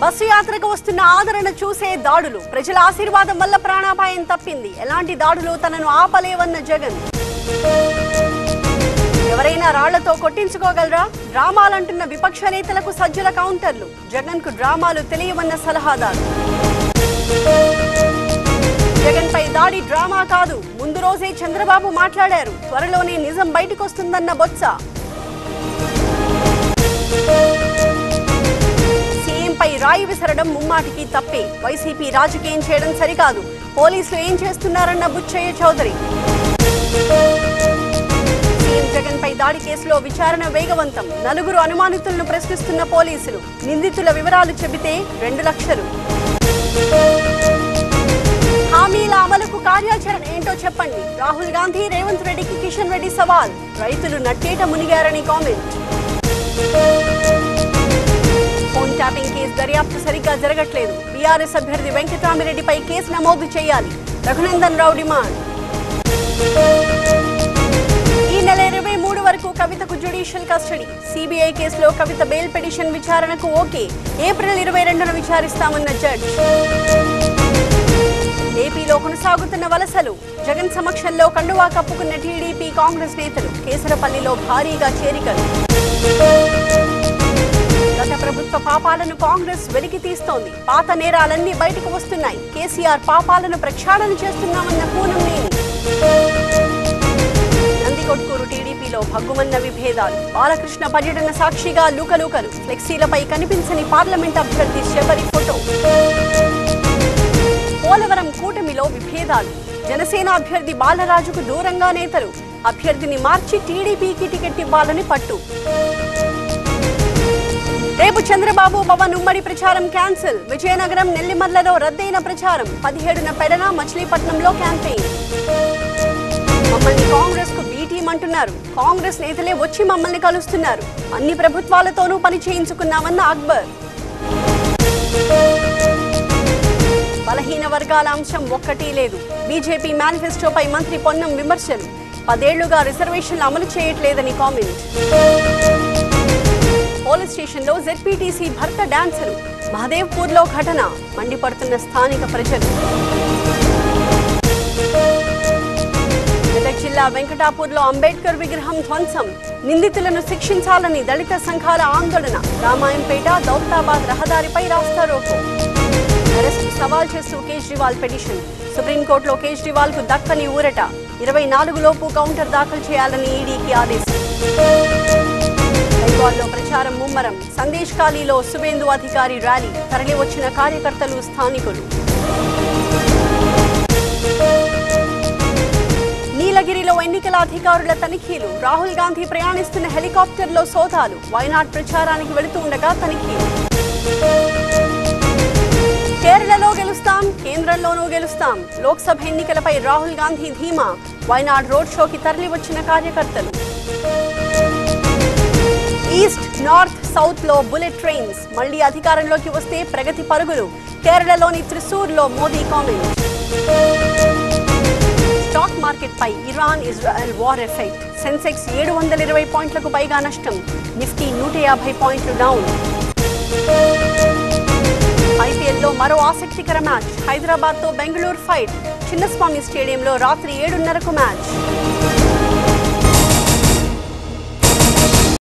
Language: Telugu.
బస్సు యాత్రకు వస్తున్న ఆదరణ చూసే దాడులు, ప్రజల ఆశీర్వాదం వల్ల ప్రాణాపాయం తప్పింది. ఎలాంటి దాడులు తనను ఆపలేవన్న జగన్. ఎవరైనా రాళ్లతో కొట్టించుకోగలరా? డ్రామాలంటున్న విపక్ష నేతలకు సజ్జల కౌంటర్లు. జగన్ కు డ్రామాలు తెలియవన్న సలహాదారు. జగన్ పై దాడి డ్రామా కాదు, ముందు రోజే చంద్రబాబు మాట్లాడారు. త్వరలోనే నిజం బయటకొస్తుందన్న బొత్స. సీఎంపై రాయి విసరడం ముమ్మాటికి తప్పే. వైసీపీ రాజకీయం చేయడం సరికాదు. పోలీసులు ఏం చేస్తున్నారన్న బుచ్చయ్య చౌదరి. సీఎం జగన్ పై దాడి కేసులో విచారణ వేగవంతం. 4 అనుమానితులను ప్రశ్నిస్తున్న పోలీసులు. నిందితుల వివరాలు చెబితే 2 లక్షలు. హామీల అమలుకు కార్యాచరణ ఏంటో చెప్పండి. రాహుల్ గాంధీ రేవంత్ రెడ్డికి కిషన్ రెడ్డి సవాల్. రైతులు నట్టేట మునిగారని కామెంట్. ఫోన్ ట్యాపింగ్ కేసు దర్యాప్తు సరిగ్గా జరగట్లేదు. బీఆర్ఎస్ అభ్యర్థి వెంకటరామిరెడ్డిపై కేసు నమోదు చేయాలి. రఘునందన్ రావు డిమాండ్. ఈ నెల 23 వరకు కవితకు జ్యుడిషియల్ కస్టడీ. సిబిఐ కేసులో కవిత బెయిల్ పిటిషన్ విచారణకు ఓకే. ఏప్రిల్ 22న విచారిస్తామన్న జడ్జ్. ఏపీలో కొనసాగుతున్న వలసలు. జగన్ సమక్షంలో కండువా కప్పుకున్న టీడీపీ కాంగ్రెస్ నేతలు. కేసరపల్లిలో భారీగా చేరికలు. గత ప్రభుత్వ పాపాలను కాంగ్రెస్ వెలికి తీస్తోంది. పాత నేరాలన్నీ బయటకు వస్తున్నాయి. కేసీఆర్ పాపాలను ప్రక్షాళన చేస్తున్నామన్న కూనంనేని. నందికొట్కూరు టీడీపీలో భగ్గుమన్న విభేదాలు. బాలకృష్ణ పర్యటన సాక్షిగా లూకలూకలు. ఫ్లెక్సీలపై కనిపించని పార్లమెంట్ అభ్యర్థి శబరి ఫోటో. పోలవరం కూటమిలో విభేదాలు. జనసేన అభ్యర్థి బాలరాజుకు దూరంగా నేతలు. అభ్యర్థిని మార్చి టీడీపీకి టికెట్ ఇవ్వాలని పట్టు. రేపు చంద్రబాబు పవన్ ఉమ్మడి ప్రచారం క్యాన్సిల్. విజయనగరం, నెల్లిమర్లలో రద్దయిన ప్రచారం. 17న పెడన, మచిలీపట్నంలో క్యాంపెయిన్. మమ్మల్ని కాంగ్రెస్ కు బీ టీం అంటున్నారు. కాంగ్రెస్ నేతలే వచ్చి మమ్మల్ని కలుస్తున్నారు. అన్ని ప్రభుత్వాలతోనూ పని చేయించుకున్నామన్న అక్బర్. బలహీన వర్గాల అంశం ఒక్కటీ లేదు. బీజేపీ మేనిఫెస్టోపై మంత్రి పొన్నం విమర్శలు. 10 ఏళ్లుగా రిజర్వేషన్లు అమలు చేయట్లేదని కామెంట్. పోలీస్ స్టేషన్లో జెడ్పీటీసీ భర్త డాన్సరు. మహదేవ్పూర్లో ఘటన. మండిపడుతున్న స్థానిక ప్రజలు. మెదక్ జిల్లా వెంకటాపూర్లో అంబేద్కర్ విగ్రహం ధ్వంసం. నిందితులను శిక్షించాలని దళిత సంఘాల ఆందోళన. రామాయంపేట, దౌలతాబాద్ రహదారిపై రాస్తారోకో. అరెస్ట్ సవాల్ చేస్తూ కేజ్రీవాల్ పిటిషన్. సుప్రీంకోర్టులో కేజ్రీవాల్ కు దక్కని ఊరట. 24 లోపు కౌంటర్ దాఖలు చేయాలని ఈడీకి ఆదేశం. బెంగాల్లో ప్రచారం ముమ్మరం. సందేశ్ ఖాళీలో సువేందు అధికారి ర్యాలీ. తరలి వచ్చిన కార్యకర్తలు, స్థానికులు. నీలగిరిలో ఎన్నికల అధికారుల తనిఖీలు. రాహుల్ గాంధీ ప్రయాణిస్తున్న హెలికాప్టర్లో సోదాలు. వైనాడ్ ప్రచారానికి వెళుతుండగా తనిఖీలు. కేరళలో గెలుస్తాం, కేంద్రంలోనూ గెలుస్తాం. లోక్సభ ఎన్నికలపై రాహుల్ గాంధీ ధీమా. వైనాడ్ రోడ్ షోకి తరలి వచ్చిన కార్యకర్తలు. ఈస్ట్, నార్త్, సౌత్ లో బుల్లెట్ ట్రైన్స్. మళ్లీ అధికారంలోకి వస్తే ప్రగతి పరుగులు. కేరళలోని త్రిశూర్లో మోదీ కామెంట్. స్టాక్ మార్కెట్ పై Iran Israel war effect. Sensex 720 పాయింట్లకు పైగా నష్టం. నిఫ్టీ 150 పాయింట్లు డౌన్. ఐపీఎల్లో మరో ఆసక్తికర మ్యాచ్. హైదరాబాద్ తో బెంగళూరు ఫైట్. చిన్నస్వామి స్టేడియంలో రాత్రి 7:30కు మ్యాచ్.